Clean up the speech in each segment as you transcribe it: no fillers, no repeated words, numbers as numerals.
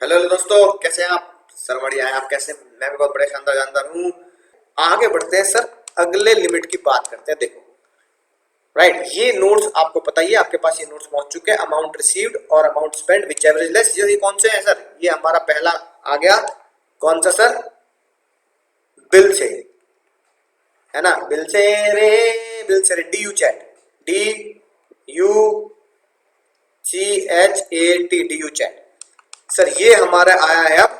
Hello hello दोस्तों, कैसे हैं आप? सर बढ़िया है। आप कैसे? मैं भी बहुत बड़े शानदार जानदार हूँ। आगे बढ़ते हैं सर, अगले लिमिट की बात करते हैं। देखो, राइट, ये नोट्स आपको पता ही है, आपके पास ये नोट्स पहुंच चुके हैं। अमाउंट रिसीव्ड और अमाउंट स्पेंड विच एवरेज लेस, ये कौन से हैं सर? ये हमारा पहला आ गया। कौन सा सर? बिल से, है ना? बिल से रे, बिल से रे, D U chat, D you CHAT, D U chat. Sir ये हमारा आया है अब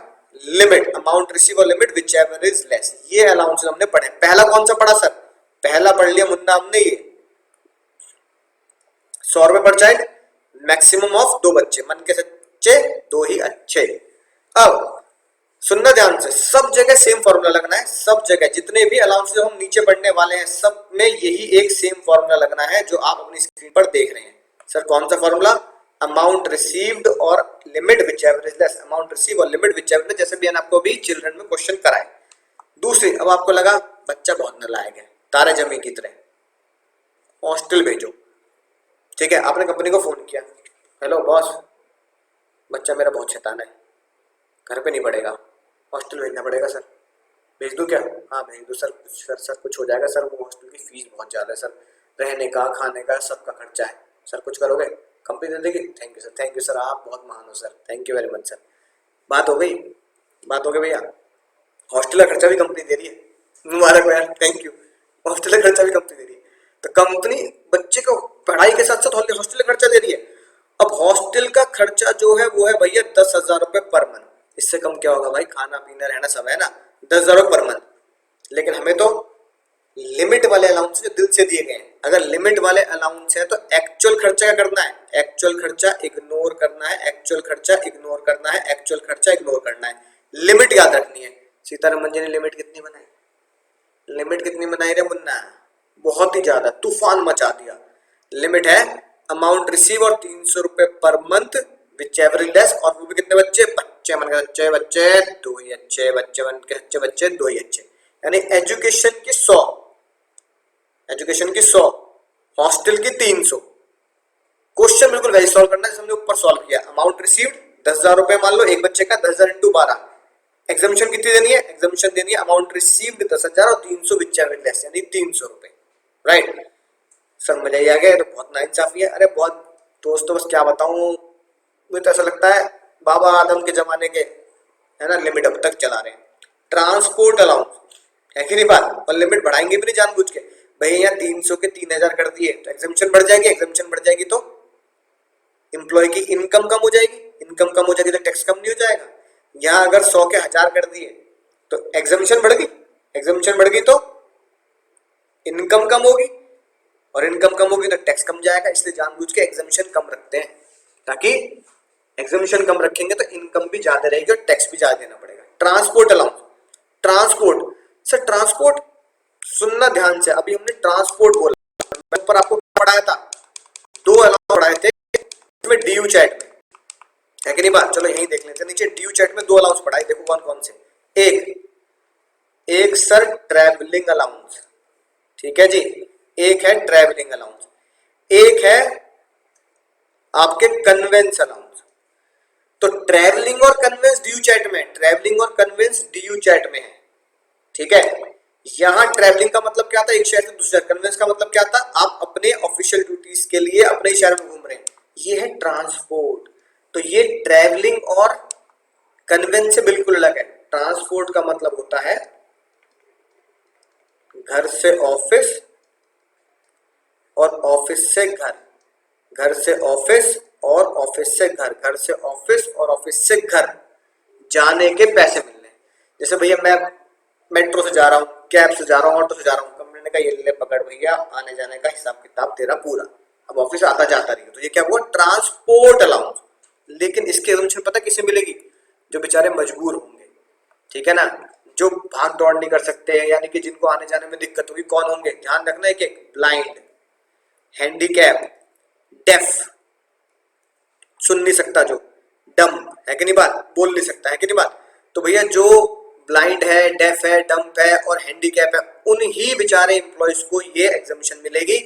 लिमिट, अमाउंट रिसीव और limit whichever is less. ये अलाउंस हमने पढ़े। पहला कौन सा पढ़ा सर? पहला पढ़ लिया मुन्ना हमने, ये 100 रुपए पर चाइल्ड, मैक्सिमम ऑफ 2 बच्चे, मन के सच्चे दो ही अच्छे। अब सुनना ध्यान से, सब जगह सेम फॉर्मूला लगना है। सब जगह जितने भी अलाउंस हम नीचे पढ़ने वाले हैं, सब में यही एक सेम फॉर्मूला लगना है जो आप अपनी स्क्रीन पर देख रहे हैं। सर कौन सा फॉर्मूला? अमाउंट रिसीव्ड और limit whichever is less, amount receive और लिमिट विच एवर, जैसे भी आपको भी चिल्ड्रन में क्वेश्चन कराए। दूसरी, अब आपको लगा बच्चा बहुत नालायक है, तारे जमी की तरह, हॉस्टल भेजो। ठीक है, आपने कंपनी को फोन किया, हेलो बॉस, बच्चा मेरा बहुत शैतान है, घर पे नहीं पढ़ेगा, हॉस्टल भेजना पड़ेगा सर। भेज दूं क्या? हाँ भेज दो सर। सर कुछ हो जाएगा सर, वो हॉस्टल की फीस बहुत ज़्यादा है सर, रहने का खाने का सबका खर्चा है सर, कुछ करोगे? कंपनी दे देगी? Thank you sir, thank you sir, आप बहुत महान हो sir, thank you very much sir. बात हो गई? बात हो गई भैया। हॉस्टल का खर्चा भी कंपनी दे रही है, मुबारक यार, थैंक यू। हॉस्टल का खर्चा भी कंपनी दे रही है, तो कंपनी बच्चे को पढ़ाई के साथ साथ हॉस्टल का खर्चा दे रही है। अब हॉस्टल का खर्चा जो है वो है भैया 10,000 रुपए पर मंथ। इससे कम क्या होगा भाई? खाना पीना रहना सब है ना, 10,000 पर मंथ। लेकिन हमें तो लिमिट वाले अलाउंस जो दिल से दिए गए हैं, अगर लिमिट वाले अलाउंस है तो एक्चुअल खर्चा क्या करना है? एक्चुअल खर्चा इग्नोर करना है, एक्चुअल खर्चा इग्नोर करना है, एक्चुअल खर्चा इग्नोर करना है। लिमिट याद रखनी है। सीतारमन जी ने लिमिट कितनी बनाई? लिमिट कितनी बनाई रे मुन्ना? बहुत ही ज्यादा, तूफान मचा दिया। लिमिट है अमाउंट रिसीव और 300 रुपए per month which average less, और वो भी कितने बच्चे? बच्चे मन के अच्छे बच्चे दो ही अच्छे, बच्चे मन के अच्छे बच्चे दो ही अच्छे, यानी एजुकेशन की 100, एजुकेशन की 100, हॉस्टल की 300। क्वेश्चन बिल्कुल वैसे सॉल्व करना जैसे हमने ऊपर सॉल्व किया। अमाउंट रिसीव्ड 10,000 रुपए मान लो एक बच्चे का, 10,000 इंटू 12। एग्जामिशन कितनी देनी है? एग्जामिशन देनी है अमाउंट रिसीव्ड 10,000 और 300 विच एवरेज लेस, यानी 300 रुपए। राइट सर, मजा ही आ गया, तो बहुत नाइंसाफी है। अरे बहुत दोस्तों, बस क्या बताऊं, मुझे तो ऐसा लगता है बाबा आदम के जमाने के, है ना, लिमिट अब तक चला रहे हैं। ट्रांसपोर्ट अलाउंस है कि नहीं बात? और लिमिट बढ़ाएंगे भी नहीं जानबूझ के। भैया यहाँ 300 के 3,000 कर दिए तो एग्जामिशन बढ़ जाएगी, एग्जामिशन बढ़ जाएगी तो एम्प्लॉय की इनकम कम हो जाएगी, इनकम कम हो जाएगी तो टैक्स कम नहीं हो जाएगा। यहाँ अगर 100 के 1,000 कर दिए तो एग्जामिशन बढ़ गई, एग्जामिशन बढ़ गई तो इनकम कम होगी, और इनकम कम होगी तो टैक्स कम जाएगा। इसलिए जानबूझ के एग्जामिशन कम रखते हैं, ताकि एग्जामिशन कम रखेंगे तो इनकम भी ज्यादा रहेगी और टैक्स भी ज्यादा देना पड़ेगा। Transport allowance, transport, sir transport सुनना ध्यान से, अभी हमने ट्रांसपोर्ट बोला, मैं ऊपर आपको पढ़ाया था, 2 अलाउंस पढ़ाए थे इसमें डीयू चैट में, है कि नहीं बात? चलो यही देख लेते हैं। नीचे डीयू चैट में 2 अलाउंस पढ़ाए, देखो कौन कौन से। एक एक सर ट्रैवलिंग अलाउंस, ठीक है जी, एक है ट्रैवलिंग अलाउंस, एक है आपके कन्वेंस अलाउंस। तो ट्रैवलिंग और कन्वेंस डीयू चैट में, ट्रैवलिंग और कन्वेंस डीयू चैट में है, ठीक है। यहां ट्रैवलिंग का मतलब क्या था? एक शहर से दूसरे शहर। कन्वेंस का मतलब क्या था? आप अपने ऑफिशियल ड्यूटीज के लिए अपने शहर में घूम रहे हैं, ये है ट्रांसपोर्ट। तो ये ट्रैवलिंग और कन्वेंस से बिल्कुल अलग है। ट्रांसपोर्ट का मतलब होता है घर से ऑफिस और ऑफिस से घर, घर से ऑफिस और ऑफिस से घर, घर से ऑफिस और ऑफिस से घर जाने के पैसे मिलने। जैसे भैया मैं मेट्रो से जा रहा हूँ, कैब से जा रहा हूँ, ऑटो से जा रहा हूँ, कंपनी ने कहा ये ले पकड़ भैया, आने जाने का हिसाब किताब तेरा पूरा, अब ऑफिस आता जाता रही, तो ये क्या हुआ? Transport allowance. लेकिन इसकी एग्जम्पशन पता किसे मिलेगी? जो बेचारे मजबूर होंगे, ठीक है ना, जो भाग दौड़ नहीं कर सकते हैं, यानी कि जिनको आने जाने में दिक्कत होगी। कौन होंगे? ध्यान रखना, एक एक, ब्लाइंड, हैंडीकैप, डेफ, सुन नहीं सकता जो, डम, है कि नहीं बात? बोल नहीं सकता, है कि नहीं बात? तो भैया जो ब्लाइंड है, डेफ है, डम्प है और हैंडीकैप है, उन्हीं बेचारे एम्प्लॉयज को ये एग्जामिशन मिलेगी।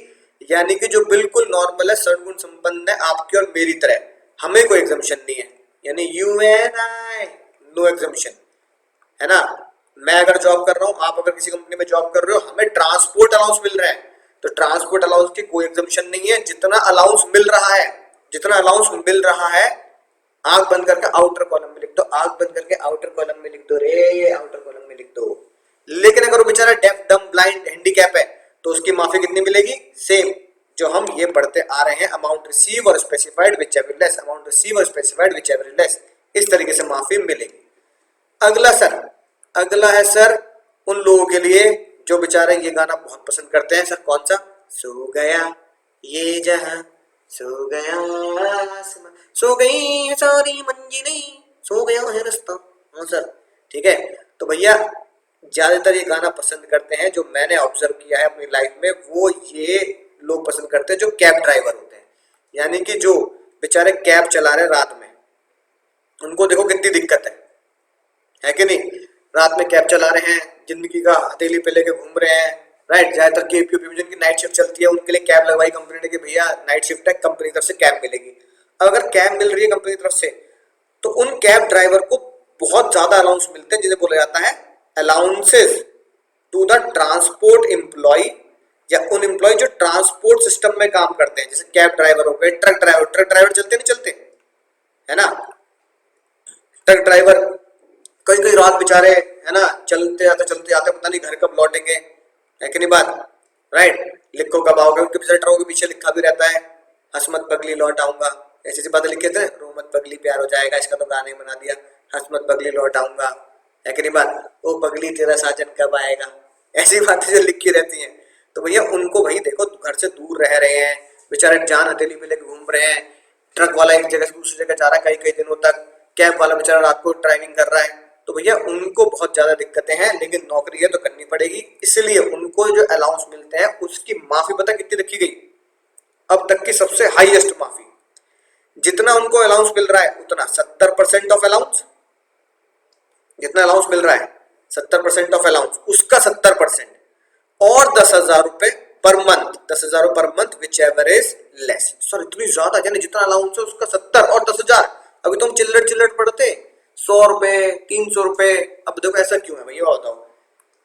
यानी कि जो बिल्कुल नॉर्मल है, सद्गुण संपन्न है, आपकी और मेरी तरह, हमें कोई एग्जामिशन नहीं है। यानी यू एंड नो एग्जम्पशन, है ना। मैं अगर जॉब कर रहा हूँ, आप अगर किसी कंपनी में जॉब कर रहे हो, हमें ट्रांसपोर्ट अलाउंस मिल रहा है, तो ट्रांसपोर्ट अलाउंस की कोई एग्जम्पशन नहीं है। जितना अलाउंस मिल रहा है, जितना अलाउंस मिल रहा है, आंख बंद करके आउटर कॉलम में लिख दो, आंख बंद करके आउटर कॉलम में लिख दो रे, आउटर कॉलम में लिख दो। लेकिन अगर वो बेचारा डेफ, डम, ब्लाइंड, हैंडीकैप है, तो उसकी माफी कितनी मिलेगी? सेम जो हम ये पढ़ते आ रहे हैं, अमाउंट रिसीव और specified which ever less, amount receive और स्पेसिफाइड विच एवर लेस, इस तरीके से माफी मिलेगी। अगला सर, अगला है सर उन लोगों के लिए जो बेचारे ये गाना बहुत पसंद करते हैं। सर कौन सा? सो गया ये जहां, सो गया आसमां, सो गई है सारी मंजिलें, सो गया है रास्ता। हाँ सर, ठीक है। तो भैया ज्यादातर ये गाना पसंद करते हैं, जो मैंने ऑब्जर्व किया है अपनी लाइफ में, वो ये लोग पसंद करते हैं जो कैब ड्राइवर होते हैं। यानी कि जो बेचारे कैब चला रहे रात में, उनको देखो कितनी दिक्कत है कि नहीं। रात में कैब चला रहे हैं, जिंदगी का हथेली पे लेके घूम रहे हैं, राइट। ज्यादातर केपीओ जिनकी नाइट शिफ्ट चलती है, उनके लिए कैब लगवाई कंपनी ने कि भैया नाइट शिफ्ट है, कंपनी की तरफ से कैब मिलेगी। अब अगर कैब मिल रही है कंपनी की तरफ से, तो उन कैब ड्राइवर को बहुत ज्यादा अलाउंस मिलते हैं, जिन्हें बोला जाता है allowances to the transport employ, या उन एम्प्लॉय जो ट्रांसपोर्ट सिस्टम में काम करते हैं, जैसे कैब ड्राइवर हो गए, ट्रक ड्राइवर चलते नहीं चलते, है ना। ट्रक ड्राइवर कई कई रात बेचारे, है ना, चलते आते पता नहीं घर कब लौटेंगे, है कि नहीं बात, राइट। लिखो कब आओगे, उनके बेचारे ट्रकों के पीछे लिखा भी रहता है, हंस मत पगली लौट आऊंगा, ऐसी ऐसी बातें लिखे थे, रो मत पगली प्यार हो जाएगा, इसका तो गाने बना दिया, हंस मत पगली लौट आऊंगा, है कि नहीं बात। ओ पगली तेरा साजन कब आएगा, ऐसी बातें जो लिखी रहती हैं। तो भैया उनको भाई देखो घर से दूर रह रहे हैं बेचारे, जान हथेली पे लेके घूम रहे हैं। ट्रक वाला एक जगह से दूसरी जगह जा रहा है कई कई दिनों तक, कैब वाला बेचारा रात को ड्राइविंग कर रहा है, तो भैया उनको बहुत ज्यादा दिक्कतें हैं। लेकिन नौकरी है तो करनी पड़ेगी, इसलिए उनको जो अलाउंस मिलते हैं उसकी माफी पता कितनी रखी गई? अब तक की सबसे हाईएस्ट माफी। जितना उनको अलाउंस मिल रहा है उतना 70% ऑफ अलाउंस, जितना अलाउंस मिल रहा है 70% ऑफ अलाउंस, उसका 70% और 10,000 रुपए per month, 10,000 per month which ever is less. Sir इतनी ज्यादा, यानी जितना अलाउंस है उसका 70 और 10,000। अभी तुम चिल्लट पढ़ते 100 रुपए 300 रुपए, अब देखो ऐसा क्यों है भैया बताओ,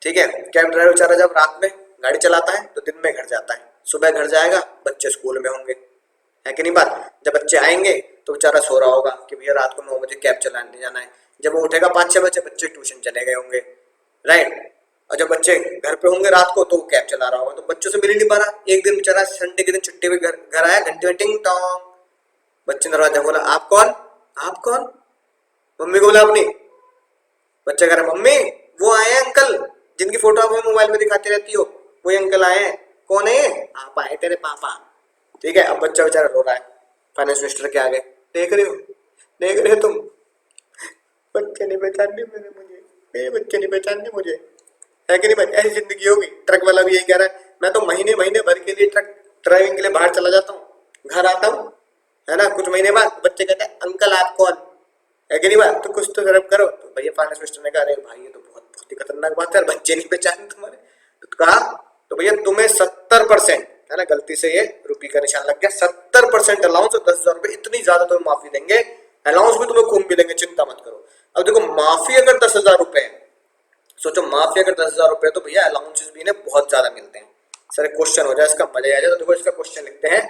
ठीक है। कैब ड्राइवर बेचारा जब रात में गाड़ी चलाता है तो दिन में घर जाता है, सुबह घर जाएगा, बच्चे स्कूल में होंगे, है कि नहीं बात। जब बच्चे आएंगे तो बेचारा सो रहा होगा कि भैया रात को 9 बजे कैब चलाने जाना है। जब वो उठेगा 5-6 बजे, बच्चे ट्यूशन चले गए होंगे, राइट। और जब बच्चे घर पे होंगे रात को तो वो कैब चला रहा होगा, तो बच्चों से मिल ही नहीं पा रहा। एक दिन बेचारा संडे के दिन छुट्टी पे घर आया, घंटे में टिंग टोंग, बच्चे ने दरवाजा खोला, आप कौन? आप कौन? मम्मी को बोला अपनी, बच्चा कह रहा मम्मी वो आए हैं अंकल जिनकी फोटो आप मोबाइल में दिखाती रहती हो, वही अंकल आए हैं। कौन है? आप आए तेरे पापा, ठीक है। अब बच्चा बेचारा रो रहा है फाइनेंस मिनिस्टर के आगे, देख रहे हो तुम, बच्चे नहीं पहचानने मुझे, मेरे बच्चे नहीं पहचानने मुझे, है कि नहीं भाई। ऐसी जिंदगी होगी। ट्रक वाला भी यही कह रहा है, मैं तो महीने भर के लिए ट्रक ड्राइविंग के लिए बाहर चला जाता हूँ, घर आता हूँ, है ना, कुछ महीने बाद बच्चे कहते हैं अंकल आप कौन, है कि नहीं बात। तो कुछ तो शर्म करो। तो भैया फाइनेंस मिनिस्टर ने कहा अरे भाई ये तो बहुत ही खतरनाक बात है, बच्चे नहीं पहचाने तुम्हारे। तो कहा तो भैया तुम्हें 70%, है ना, गलती से ये रुपये का निशान लग गया, 70% अलाउंस और 10,000 रुपए, इतनी ज्यादा तुम्हें माफी देंगे। अलाउंस भी तुम्हें खूब मिलेंगे, चिंता मत करो। अब देखो माफी अगर 10,000 रुपए है, सोचो माफी अगर 10,000 रुपए तो भैया अलाउंसेस भी इन्हें बहुत ज्यादा मिलते हैं। सर क्वेश्चन हो जाए इसका मजा आ जाए, तो देखो इसका क्वेश्चन लिखते हैं,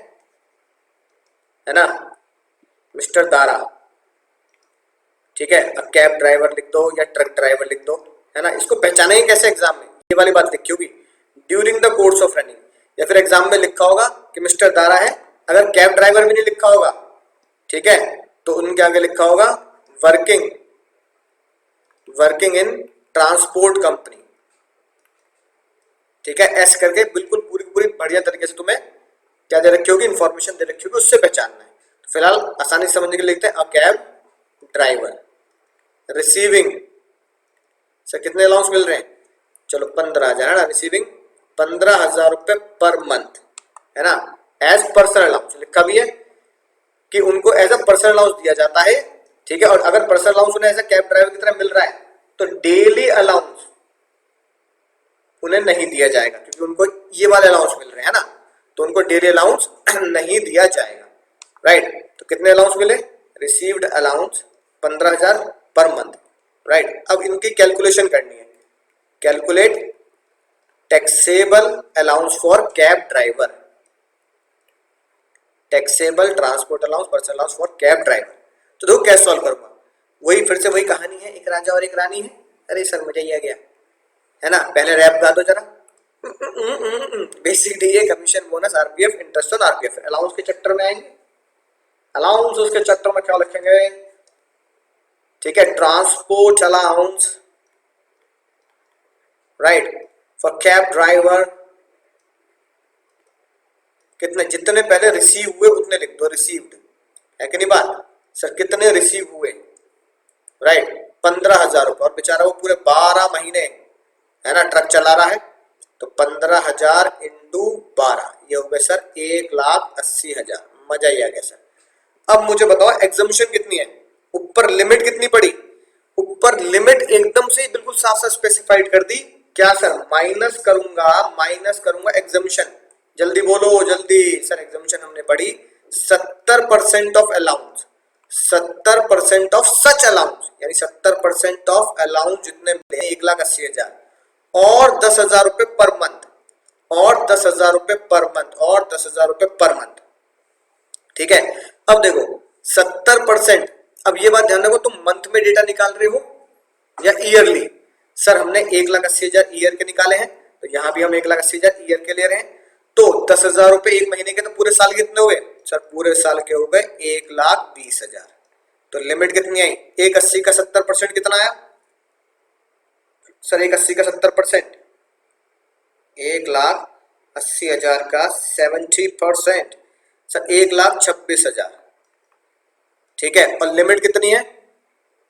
है ना, मिस्टर दारा, ठीक है। अब कैब ड्राइवर लिख दो या ट्रक ड्राइवर लिख दो, है ना। इसको पहचानेंगे कैसे एग्जाम में, ये वाली बात लिखी होगी, during the course of running, या फिर एग्जाम में लिखा होगा कि मिस्टर दारा है। अगर कैब ड्राइवर भी नहीं लिखा होगा, ठीक है, तो उनके आगे लिखा होगा वर्किंग इन ट्रांसपोर्ट कंपनी, ठीक है। एस करके बिल्कुल पूरी बढ़िया तरीके से तुम्हें क्या दे रखी होगी, इंफॉर्मेशन दे रखी होगी, उससे पहचानना है। तो फिलहाल आसानी से समझने के लिए लिखते हैं a cab driver receiving, sir कितने अलाउंस मिल रहे हैं, चलो 15,000 है ना, रिसीविंग 15,000 रुपए पर मंथ, है ना, एज पर्सनल अलाउंस लिखा भी है कि उनको एज अ पर्सनल अलाउंस दिया जाता है, ठीक है। और अगर पर्सनल अलाउंस उन्हें एज अ कैब ड्राइवर की तरह मिल रहा है तो डेली अलाउंस उन्हें नहीं दिया जाएगा, क्योंकि उनको ये वाले अलाउंस मिल रहे हैं ना, तो उनको डेली अलाउंस नहीं दिया जाएगा, राइट। तो कितने अलाउंस मिले, received allowance 15,000 per month, right. अब इनकी कैलकुलेशन करनी है, calculate taxable allowance for cab driver, taxable transport allowance personal allowance for cab driver. तो देखो कैसे सॉल्व करूंगा, वही फिर से वही कहानी है, एक राजा और एक रानी है। अरे सर मुझे ये गया है ना, पहले रैप गा दो जरा। Basic DA commission bonus RPF interest on RPF, allowance के चक्कर में आएंगे, अलाउंस उसके चक्कर में क्या लिखेंगे, ठीक है, transport allowance right for cab driver, कितने, जितने पहले रिसीव हुए उतने लिख दो, रिसीव्ड है कि नहीं बात सर, कितने रिसीव हुए राइट 15,000 रुपये, और बेचारा वो पूरे 12 महीने है ना ट्रक चला रहा है, तो 15,000 इंटू 12 ये हो गए सर 1,80,000। मजा ही आ गया सर। अब मुझे बताओ एग्जम्पशन कितनी है, ऊपर लिमिट कितनी पड़ी, ऊपर लिमिट एकदम से बिल्कुल साफ साफ स्पेसिफाइड कर दी, क्या सर, माइनस करूंगा एग्जम्पशन, जल्दी बोलो जल्दी सर, एग्जम्पशन हमने पढ़ी 70% of allowance, 70% of such allowance, यानी 70% ऑफ अलाउंस जितने मिले 1,80,000 और 10,000 रुपए पर मंथ, और 10,000 रुपए पर मंथ, और 10,000 रुपए पर मंथ, ठीक है। अब देखो 70%, अब ये बात ध्यान रखो, तुम मंथ में डेटा निकाल रहे हो या ईयरली, सर हमने 1,80,000 ईयर के निकाले हैं, तो यहां भी हम 1,80,000 ईयर के ले रहे हैं, तो 10,000 रुपए एक महीने के, तो पूरे साल कितने हुए सर, पूरे साल के हो गए 1,20,000। तो लिमिट कितनी आई, 1,80 का 70% कितना आया सर, 1,80 का 70%, 1,80,000 का 70% सर 1,26,000, ठीक है, और लिमिट कितनी है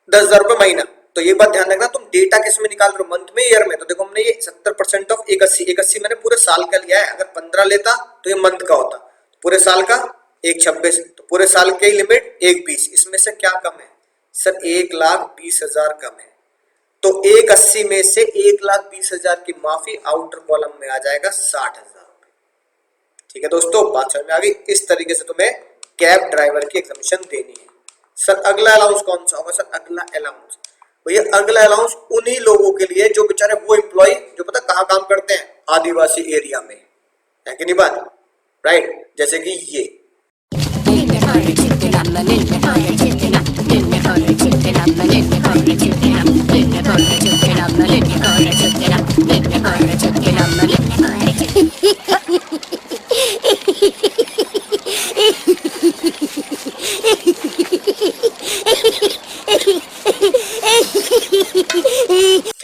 10,000 रुपए महीना। तो ये बात ध्यान रखना, तुम डेटा किस में निकाल रहे हो, मंथ में ईयर में, तो देखो हमने ये 70% ऑफ 1,80 मैंने पूरे साल का लिया है, अगर 15 लेता तो ये मंथ का होता, पूरे साल का 1,26, तो पूरे साल की लिमिट 1,20, इसमें से क्या कम है सर, 1,20,000 कम है, तो 1,80 में से 1,20,000 की माफी, आउटर कॉलम में आ जाएगा 60,000 रुपए। ठीक है दोस्तों, बात समझ में आ गई। इस तरीके से तुम्हें कैब ड्राइवर की एग्जम्पशन देनी है। सर अगला अलाउंस कौन सा होगा, सर अगला अलाउंस, भैया अगला अलाउंस उन्हीं लोगों के लिए जो बेचारे वो एम्प्लॉय जो पता कहाँ काम करते हैं, आदिवासी एरिया में, है कि नहीं बात, राइट, जैसे कि ये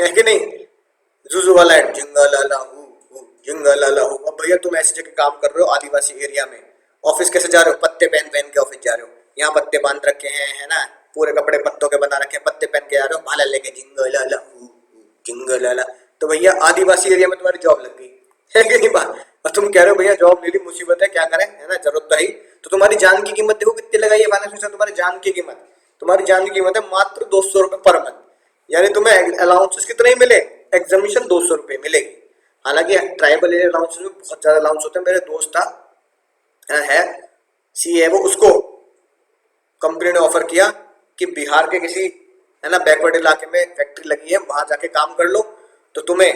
है कि नहीं, जुजू वाला है, जिंगलाला हूँ। अब भैया तुम ऐसी जगह काम कर रहे हो आदिवासी एरिया में, ऑफिस कैसे जा रहे हो, पत्ते पहन पहन के ऑफिस जा रहे हो, यहाँ पत्ते बांध रखे हैं है ना, पूरे कपड़े पत्तों के बना रखे हैं, पत्ते पहन के जा रहे हो, भाला लेके जिंगलाला, तो भैया आदिवासी एरिया में तुम्हारी जॉब लग गई, है कि नहीं बात, और तुम कह रहे हो भैया जॉब ले ली, मुसीबत है क्या करें, है ना, जरूरत तो है, तो तुम्हारी जान की कीमत देखो कितनी लगाई है फाइनेंस में, तुम्हारी जान की कीमत है मात्र 200 रुपए पर मंथ, यानी तुम्हें अलाउंसेस कितने ही मिले, एग्जामिशन 200 रुपए मिलेगी। हालांकि ट्राइबल एरिया अलाउंसेस में बहुत ज्यादा अलाउंस होते हैं, मेरे दोस्त था है सीए, वो उसको कंपनी ने ऑफर किया कि बिहार के किसी है ना बैकवर्ड इलाके में फैक्ट्री लगी है, वहां जाके काम कर लो, तो तुम्हें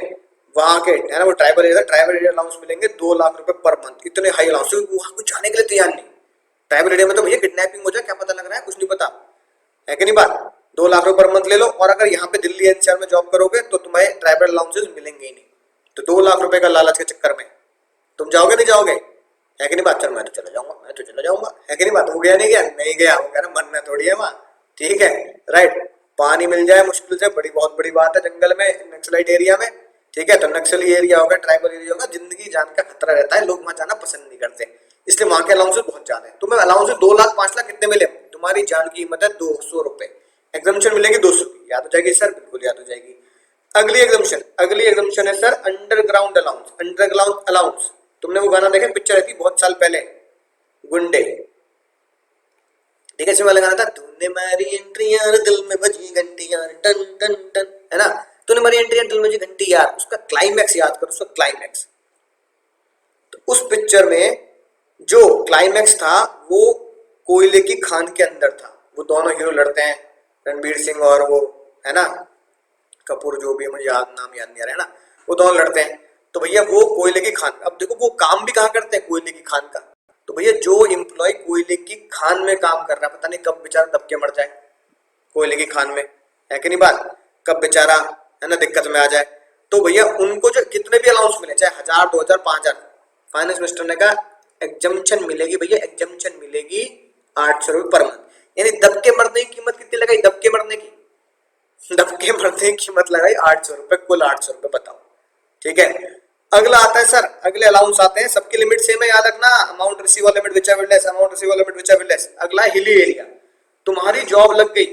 वहां के है ना वो ट्राइबल एरिया अलाउंस मिलेंगे 2 लाख रुपए पर मंथ, इतने हाई अलाउंस, वहां कुछ जाने के लिए तैयार नहीं। ट्राइबल एरिया में तो भैया किडनैपिंग हो जाए क्या पता लग रहा है, कुछ नहीं पता, है कि नहीं बात, 2 लाख रुपए पर मंथ ले लो, और अगर यहाँ पे दिल्ली एनसीआर में जॉब करोगे तो तुम्हें ट्राइबल अलाउंसेस मिलेंगे ही नहीं, तो 2 लाख रुपए का लालच के चक्कर में तुम जाओगे नहीं जाओगे, है कि नहीं बात, चल मैं तो चला जाऊंगा, है कि नहीं बात, हो गया नहीं गया, नहीं गया, वो कह रहा मरना थोड़ी है वहां, ठीक है, राइट, पानी मिल जाए मुश्किल से बहुत बड़ी बात है जंगल में, नक्सलाइट एरिया में, ठीक है, तो नक्सली एरिया होगा, ट्राइबल एरिया होगा, जिंदगी जान का खतरा रहता है, लोग वहां जाना पसंद नहीं करते, इसलिए वहां के अलाउंसेस बहुत ज्यादा है। तुम्हें अलाउंस 2 लाख 5 लाख कितने मिले, तुम्हारी जान की कीमत है 200 रुपए, एग्जामिशन मिलेगी 200 की, याद हो जाएगी सर, बिल्कुल याद हो जाएगी। अगली एग्जामिशन है सर अंडरग्राउंड अलाउंस, तुमने वो गाना देखा, पिक्चर थी बहुत साल पहले, गुंडे, ठीक है, इसमें गाना था, तूने मारी एंट्री यार दिल में बजी घंटी यार टन टन टन, है ना, तूने मारी एंट्री यार दिल में बजी घंटी यार, उसका क्लाइमैक्स याद करो, उसका क्लाइमैक्स, तो उस पिक्चर में जो क्लाइमैक्स था वो कोयले की खान के अंदर था, वो दोनों हीरो लड़ते हैं, रणबीर सिंह और वो है ना, कपूर जो भी है, मुझे नाम याद नहीं आ रहा है ना, वो दोनों लड़ते हैं। तो भैया वो कोयले की खान, अब देखो वो काम भी कहाँ करते हैं, कोयले की खान का। तो भैया जो एम्प्लॉय कोयले की खान में काम कर रहा है, पता नहीं कब बेचारा दब के मर जाए कोयले की खान में, है कि नहीं बात, कब बेचारा है ना दिक्कत में आ जाए। तो भैया उनको जो कितने भी अलाउंस मिले, चाहे 1000 2000 5000, फाइनेंस मिनिस्टर ने कहा एग्जम्पशन मिलेगी भैया, एग्जम्पशन मिलेगी 800 रुपये पर मंथ। यानी दब के मरने की कीमत कितनी लगाई, दब के मरने की कीमत लगाई 800 रुपये, कुल 800 रुपये बताओ, ठीक है। अगला आता है सर, अगले अलाउंस आते हैं, सबकी लिमिट सेम है, याद रखना, amount receivable limit which are less, amount receivable limit which are less. अगला हिली एरिया, तुम्हारी जॉब लग गई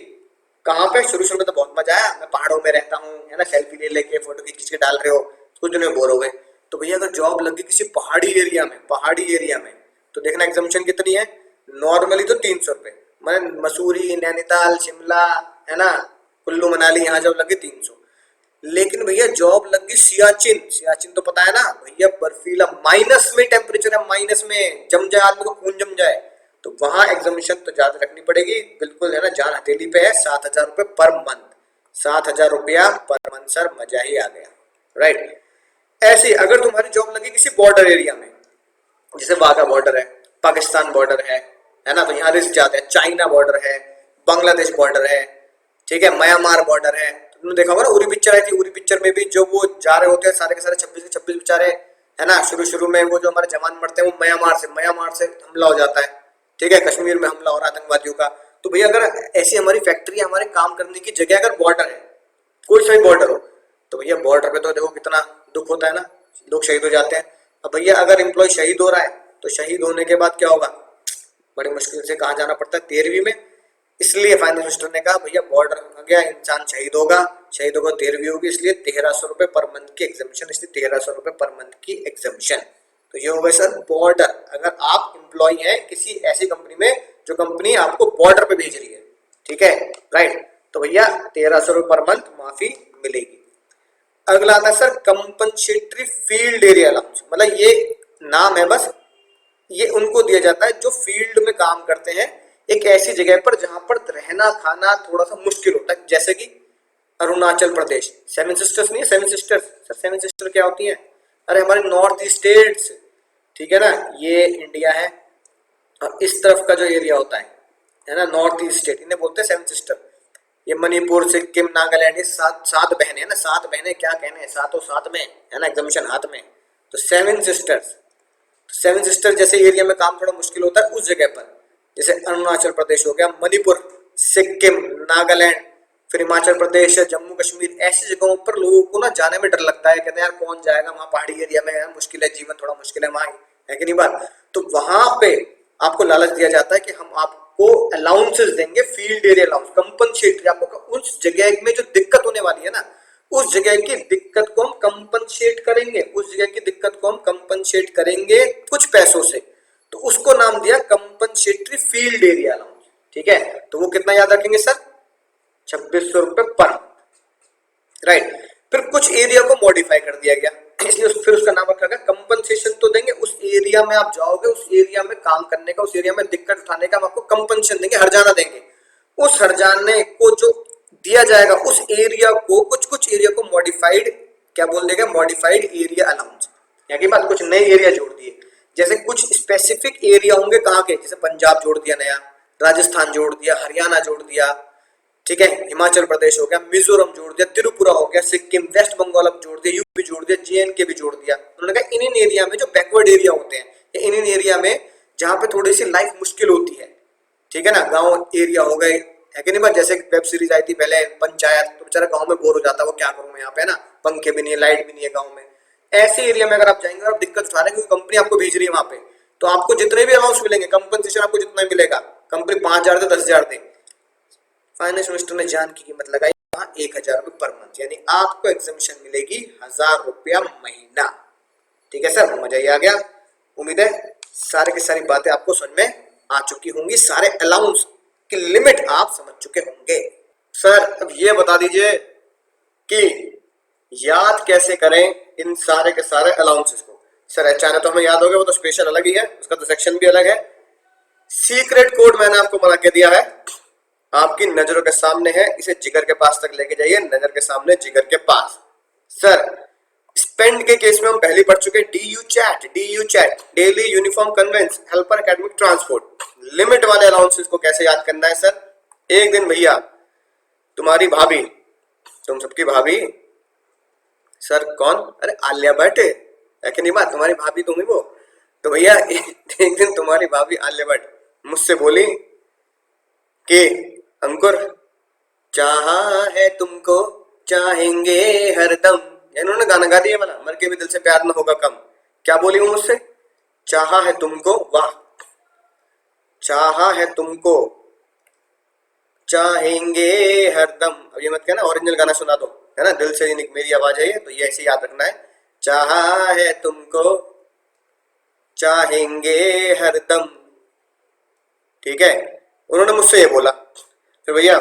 कहाँ पे, शुरू शुरू में तो बहुत मजा आया, मैं पहाड़ों में रहता हूँ, है ना, सेल्फी ले लेके फोटो खींच के डाल रहे हो, कुछ दिन में बोर हो गए। तो भैया अगर जॉब लग गई किसी पहाड़ी एरिया में, तो देखना एग्जामिशन कितनी है, नॉर्मली तो 300 रुपए, मैंने मसूरी, नैनीताल, शिमला, है ना, कुल्लू मनाली, यहाँ जॉब लगी 300। लेकिन भैया जॉब लग गई सियाचिन तो पता है ना भैया, बर्फीला, माइनस में टेम्परेचर है, माइनस में जम जाए आदमी को, खून जम जाए, तो वहां एग्जामिशन तो ज्यादा रखनी पड़ेगी, बिल्कुल है ना, जान हथेली पे है। 7000 रुपये पर मंथ, 7000 रुपया पर मंथ सर, मजा ही आ गया, राइट। ऐसे अगर तुम्हारी जॉब लगी किसी बॉर्डर एरिया में, जैसे वाघा बॉर्डर है, पाकिस्तान बॉर्डर है ना, तो यहाँ रिस्क ज्यादा है, चाइना बॉर्डर है, बांग्लादेश बॉर्डर है, ठीक है, म्यांमार बॉर्डर है। तुमने देखा होगा ना, उरी पिक्चर आई थी, उरी पिक्चर में भी जो वो जा रहे होते हैं सारे के सारे 26 के 26 बेचारे, है ना, शुरू में वो जो हमारे जवान मरते हैं वो म्यांमार से हमला हो जाता है, ठीक है, कश्मीर में हमला हो रहा है आतंकवादियों का। तो भैया अगर ऐसी हमारी फैक्ट्री, हमारे काम करने की जगह अगर बॉर्डर है, कोई सा भी बॉर्डर हो, तो भैया बॉर्डर पे तो देखो कितना दुख होता है ना, लोग शहीद हो जाते हैं। अब भैया अगर एम्प्लॉय शहीद हो रहा है, तो शहीद होने के बाद क्या होगा, बड़ी मुश्किल से कहाँ जाना पड़ता है, 13वीं में। इसलिए फाइनेंस मिनिस्टर ने कहा भैया बॉर्डर हो गया, इंसान शहीद होगा 13वीं होगी, इसलिए 1300 रुपये पर मंथ की एग्जामिशन, इसलिए 1300 रुपये पर मंथ की एग्जामिशन। तो ये हो गया सर बॉर्डर, अगर आप एम्प्लॉय हैं किसी ऐसी कंपनी में जो कंपनी आपको बॉर्डर पे भेज रही है, ठीक है, राइट, तो भैया 1300 रुपये पर मंथ माफी मिलेगी। अगला आता है sir compensatory field area allowance, मतलब ये नाम है बस, ये उनको दिया जाता है जो फील्ड में काम करते हैं, एक ऐसी जगह पर जहां पर रहना खाना थोड़ा सा मुश्किल होता है, जैसे कि अरुणाचल प्रदेश, सेवन सिस्टर्स नहीं है, seven sisters sir, seven sister क्या होती है, अरे हमारे नॉर्थ ईस्ट स्टेट्स, ठीक है ना, ये इंडिया है, और इस तरफ का जो एरिया होता है ना, नॉर्थ ईस्ट स्टेट, इन्हें बोलते हैं सेवन सिस्टर। ये मणिपुर, सिक्किम, नागालैंड, ये सात बहनें है ना, सात बहनें क्या कहने हैं, सातों साथ में है ना, एग्जामिशन हाथ में, तो सेवन सिस्टर्स। सेवन सिस्टर जैसे एरिया में काम थोड़ा मुश्किल होता है उस जगह पर, जैसे अरुणाचल प्रदेश हो गया, मणिपुर, सिक्किम, नागालैंड, फिर हिमाचल प्रदेश, जम्मू कश्मीर, ऐसी जगहों पर लोगों को ना जाने में डर लगता है, कहते हैं यार कौन जाएगा वहाँ, पहाड़ी एरिया में है, मुश्किल है, जीवन थोड़ा मुश्किल है वहाँ, है कि नहीं बात। तो वहां पे आपको लालच दिया जाता है कि हम आपको अलाउंसेस देंगे, फील्ड एरिया अलाउंस, कंपनसेटरी, आपको उस जगह में जो दिक्कत होने वाली है ना, उस जगह की दिक्कत को हम कंपनसेट करेंगे, उस जगह की दिक्कत को हम कंपनसेट करेंगे कुछ पैसों से, तो उसको नाम दिया कंपनसेटरी फील्ड एरिया अलाउंस, ठीक है। तो वो कितना याद रखेंगे सर, 2600 रुपये पर, राइट। फिर कुछ एरिया को मॉडिफाई कर दिया गया, इसलिए फिर उसका नाम रखा गया कंपनसेशन, तो देंगे उस एरिया में आप जाओगे, उस एरिया में काम करने का, उस एरिया में दिक्कत उठाने का हम आपको कंपनसेशन देंगे, हर्जाना देंगे। उस हर्जाने को जो दिया जाएगा उस एरिया को, कुछ एरिया को मॉडिफाइड क्या बोल देगा, मॉडिफाइड एरिया अलाउंस, यहाँ की बात, कुछ नए एरिया जोड़ दिए, जैसे कुछ स्पेसिफिक एरिया होंगे कहाँ के, जैसे पंजाब जोड़ दिया नया, राजस्थान जोड़ दिया, हरियाणा जोड़ दिया, ठीक है, हिमाचल प्रदेश हो गया, मिजोरम जोड़ दिया, त्रिपुरा हो गया, सिक्किम, वेस्ट बंगाल अब जोड़ दिया, यूपी जोड़ दिया, JNK भी जोड़ दिया। उन्होंने कहा इन एरिया में जो बैकवर्ड एरिया होते हैं, इन एरिया में जहाँ पे थोड़ी सी लाइफ मुश्किल होती है, ठीक है ना, गाँव एरिया हो गए, है कि नहीं बात, जैसे वेब सीरीज आई थी पहले पंचायत, तो बेचारा गाँव में बोर हो जाता है, वो क्या करूँ मैं यहाँ पे ना, पंखे भी नहीं है, लाइट भी नहीं है गाँव में। ऐसे एरिया में अगर आप जाएंगे और दिक्कत उठा रहे हैं क्योंकि कंपनी आपको भेज रही है वहां पे, तो आपको जितने भी अलाउंस मिलेंगे, कंपनसेशन आपको जितना मिलेगा, कंपनी 5000 दे 10,000 दे, फाइनेंस मिनिस्टर ने जान की कीमत लगाई वहां 1000 रुपये पर मंथ, यानी आपको एग्जामिशन मिलेगी 1000 रुपया महीना, ठीक है सर, मजा ही आ गया। उम्मीद है सारे की सारी बातें आपको समझ में आ चुकी होंगी, सारे अलाउंस की लिमिट आप समझ चुके होंगे। सर अब ये बता दीजिए कि याद कैसे करें इन सारे के सारे अलाउंसेस को। सर चाहे तो हमें याद हो गया, वो तो स्पेशल अलग ही है, उसका तो सेक्शन भी अलग है। सीक्रेट कोड मैंने आपको बना के दिया है, आपकी नजरों के सामने है, इसे जिगर के पास तक लेके जाइए, नजर के सामने जिगर के पास। सर स्पेंड के केस में हम पहले पढ़ चुके, D U chat daily uniform conveyance helper academic transport. Limit वाले अलाउंसेस को कैसे याद करना है सर, एक दिन भैया तुम्हारी भाभी, तुम सबकी भाभी, सर कौन, अरे आलिया भट्ट है कि नहीं बात, तुम्हारी भाभी तुम ही वो, तो भैया एक दिन तुम्हारी भाभी आलिया भट्ट मुझसे बोली कि अंकुर चाहा है तुमको चाहेंगे हरदम, इन्होंने गाना गा दिया वाला, मर के भी दिल से प्यार न होगा कम। क्या बोली वो मुझसे, चाहा है तुमको, वाह, चाहा है तुमको चाहेंगे हरदम। अब ये मत कहना ओरिजिनल गाना सुना दो, है ना, दिल से मेरी आवाज है ये, तो ये ऐसे याद रखना है, चाहा है तुमको चाहेंगे हरदम, ठीक है। उन्होंने मुझसे ये बोला, फिर भैया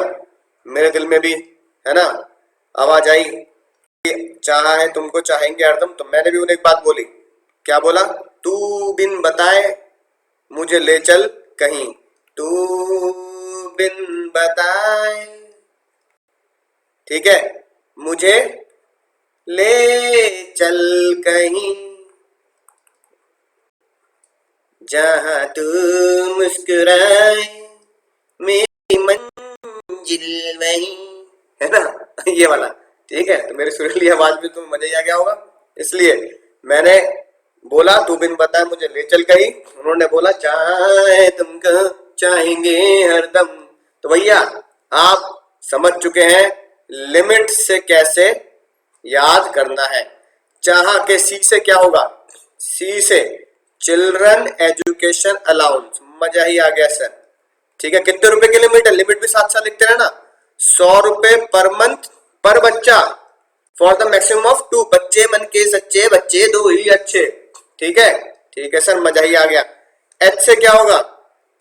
मेरे दिल में भी, है ना, आवाज आई कि चाहा है तुमको चाहेंगे हरदम, तो मैंने भी उन्हें एक बात बोली, क्या बोला, तू बिन बताए मुझे ले चल कहीं, तू बिन बताए, ठीक है, मुझे ले चल कहीं जहां तू मुस्कुराए मेरी मंजिल वहीं, है ना, ये वाला, ठीक है। तो मेरी सुरीली आवाज में तुम्हें मजा ही आ गया होगा, इसलिए मैंने बोला तू बिन बताए मुझे ले चल कहीं, उन्होंने बोला चाहे तुमको चाहेंगे हरदम। तो भैया आप समझ चुके हैं लिमिट से कैसे याद करना है। चाहा के सी से क्या होगा, सी से चिल्ड्रन एजुकेशन अलाउंस, मजा ही आ गया सर, ठीक है। कितने रुपए की लिमिट है, लिमिट भी साथ साथ लिखते रहना, 100 रुपए पर मंथ पर बच्चा फॉर द मैक्सिमम ऑफ 2, बच्चे मन के सच्चे बच्चे दो ही अच्छे, ठीक है, ठीक है सर, मजा ही आ गया। एच से क्या होगा